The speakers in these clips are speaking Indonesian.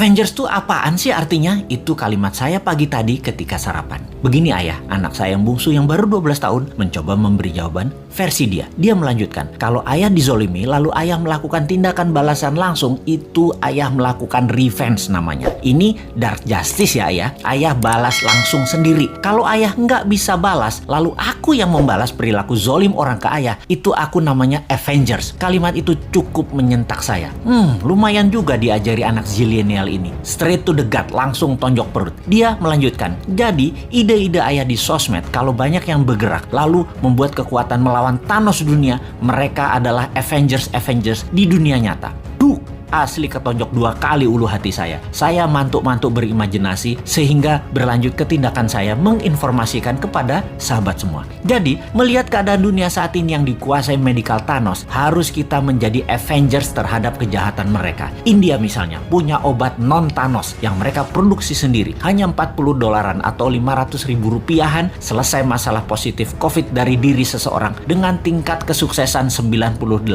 Avengers tuh apaan sih artinya? Itu kalimat saya pagi tadi ketika sarapan. Begini ayah, anak saya yang bungsu yang baru 12 tahun mencoba memberi jawaban versi dia. Dia melanjutkan, kalau ayah dizolimi lalu ayah melakukan tindakan balasan langsung, itu ayah melakukan revenge namanya. Ini dark justice ya ayah. Ayah balas langsung sendiri. Kalau ayah nggak bisa balas, lalu aku yang membalas perilaku zolim orang ke ayah, itu aku namanya Avengers. Kalimat itu cukup menyentak saya. Lumayan juga diajari anak zilenial ini. Straight to the gut, langsung tonjok perut. Dia melanjutkan, jadi ide-ide ayah di sosmed kalau banyak yang bergerak lalu membuat kekuatan melawan Thanos dunia, mereka adalah Avengers di dunia nyata. Asli ketonjok 2 kali ulu hati saya. Saya mantuk-mantuk berimajinasi sehingga berlanjut ke tindakan saya menginformasikan kepada sahabat semua. Jadi, melihat keadaan dunia saat ini yang dikuasai medical Thanos, harus kita menjadi Avengers terhadap kejahatan mereka. India misalnya punya obat non-Thanos yang mereka produksi sendiri. Hanya $40 atau 500.000 rupiahan selesai masalah positif COVID dari diri seseorang dengan tingkat kesuksesan 98%.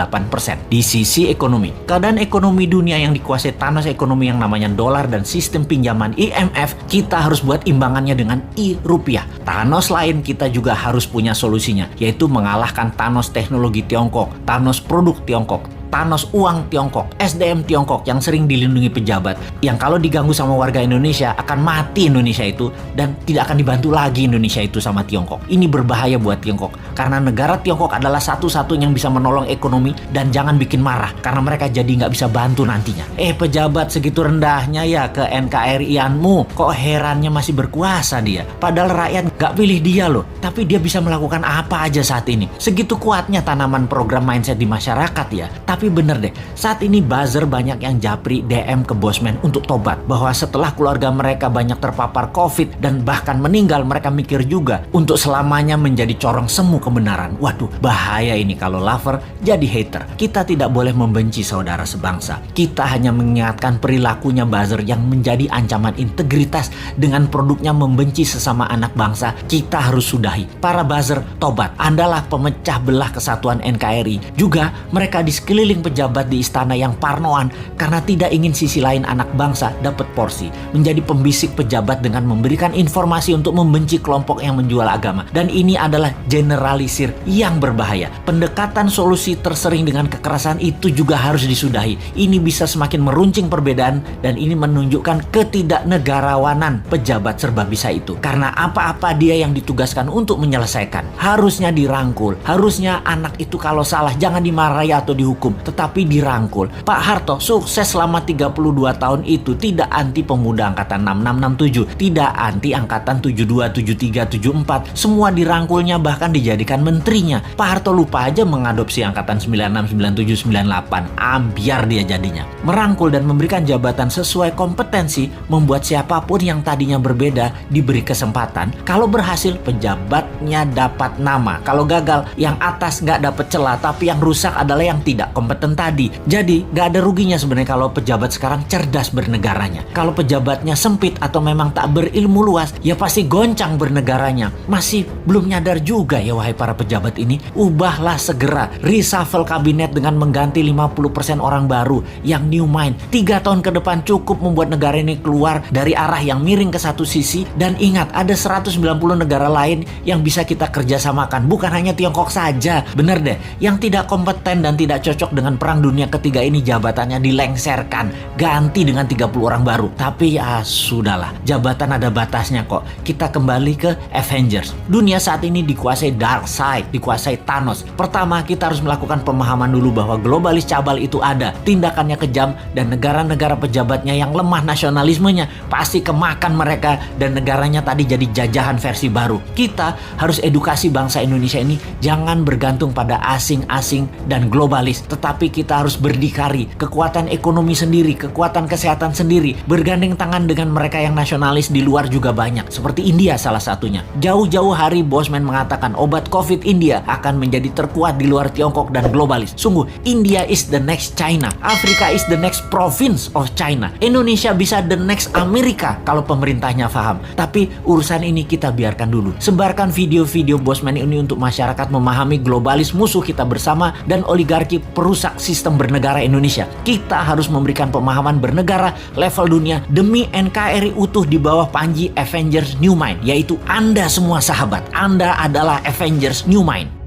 Di sisi ekonomi, keadaan ekonomi dunia yang dikuasai Thanos ekonomi yang namanya dolar dan sistem pinjaman IMF, kita harus buat imbangannya dengan rupiah. Thanos lain kita juga harus punya solusinya, yaitu mengalahkan Thanos teknologi Tiongkok, Thanos produk Tiongkok, Thanos uang Tiongkok, SDM Tiongkok yang sering dilindungi pejabat, yang kalau diganggu sama warga Indonesia akan mati Indonesia itu dan tidak akan dibantu lagi Indonesia itu sama Tiongkok. Ini berbahaya buat Tiongkok karena negara Tiongkok adalah satu-satunya yang bisa menolong ekonomi, dan jangan bikin marah karena mereka jadi nggak bisa bantu nantinya. Pejabat segitu rendahnya ya ke NKRI-anmu, kok herannya masih berkuasa dia, padahal rakyat nggak pilih dia loh, tapi dia bisa melakukan apa aja saat ini. Segitu kuatnya tanaman program mindset di masyarakat ya. Tapi bener deh, saat ini buzzer banyak yang japri DM ke bosman untuk tobat, bahwa setelah keluarga mereka banyak terpapar COVID dan bahkan meninggal, mereka mikir juga untuk selamanya menjadi corong semu kebenaran. Waduh, bahaya ini kalau lover jadi hater. Kita tidak boleh membenci saudara sebangsa. Kita hanya mengingatkan perilakunya buzzer yang menjadi ancaman integritas dengan produknya membenci sesama anak bangsa. Kita harus sudahi. Para buzzer, tobat. Andalah pemecah belah kesatuan NKRI. Juga mereka di sekeliling pejabat di istana yang parnoan karena tidak ingin sisi lain anak bangsa dapat porsi, menjadi pembisik pejabat dengan memberikan informasi untuk membenci kelompok yang menjual agama. Dan ini adalah generalisir yang berbahaya. Pendekatan solusi tersering dengan kekerasan itu juga harus disudahi. Ini bisa semakin meruncing perbedaan, dan ini menunjukkan ketidaknegarawanan pejabat serba bisa itu. Karena apa-apa dia yang ditugaskan untuk menyelesaikan harusnya dirangkul. Harusnya anak itu kalau salah jangan dimarahi atau dihukum, tetapi dirangkul. Pak Harto sukses selama 32 tahun itu tidak anti pemuda angkatan 6667, tidak anti angkatan 72, 73, 74. Semua dirangkulnya, bahkan dijadikan menterinya. Pak Harto lupa aja mengadopsi angkatan 96, 97, 98. Ambiar dia jadinya. Merangkul dan memberikan jabatan sesuai kompetensi membuat siapapun yang tadinya berbeda diberi kesempatan. Kalau berhasil, pejabatnya dapat nama. Kalau gagal, yang atas nggak dapat celah, tapi yang rusak adalah yang tidak kompeten tadi. Jadi gak ada ruginya sebenarnya kalau pejabat sekarang cerdas bernegaranya. Kalau pejabatnya sempit atau memang tak berilmu luas, ya pasti goncang bernegaranya. Masih belum nyadar juga ya wahai para pejabat ini. Ubahlah segera, reshuffle kabinet dengan mengganti 50% orang baru yang new mind. 3 tahun ke depan cukup membuat negara ini keluar dari arah yang miring ke satu sisi. Dan ingat, ada 190 negara lain yang bisa kita kerjasamakan, bukan hanya Tiongkok saja. Bener deh, yang tidak kompeten dan tidak cocok dengan perang dunia ketiga ini jabatannya dilengserkan, ganti dengan 30 orang baru. Tapi ya sudahlah, jabatan ada batasnya kok. Kita kembali ke Avengers. Dunia saat ini dikuasai dark side, dikuasai Thanos. Pertama, kita harus melakukan pemahaman dulu bahwa globalis cabal itu ada, tindakannya kejam, dan negara-negara pejabatnya yang lemah nasionalismenya pasti kemakan mereka, dan negaranya tadi jadi jajahan versi baru. Kita harus edukasi bangsa Indonesia ini jangan bergantung pada asing-asing dan globalis, tetapi kita harus berdikari, kekuatan ekonomi sendiri, kekuatan kesehatan sendiri, bergandeng tangan dengan mereka yang nasionalis di luar juga banyak, seperti India salah satunya. Jauh-jauh hari Bosman mengatakan obat COVID India akan menjadi terkuat di luar Tiongkok dan globalis. Sungguh, India is the next China, Afrika is the next province of China, Indonesia bisa the next Amerika kalau pemerintahnya paham. Tapi urusan ini kita biarkan dulu. Sebarkan video video-video Bosman ini untuk masyarakat memahami globalis musuh kita bersama dan oligarki perusak sistem bernegara Indonesia. Kita harus memberikan pemahaman bernegara level dunia demi NKRI utuh di bawah panji Avengers New Mind, yaitu Anda semua sahabat. Anda adalah Avengers New Mind.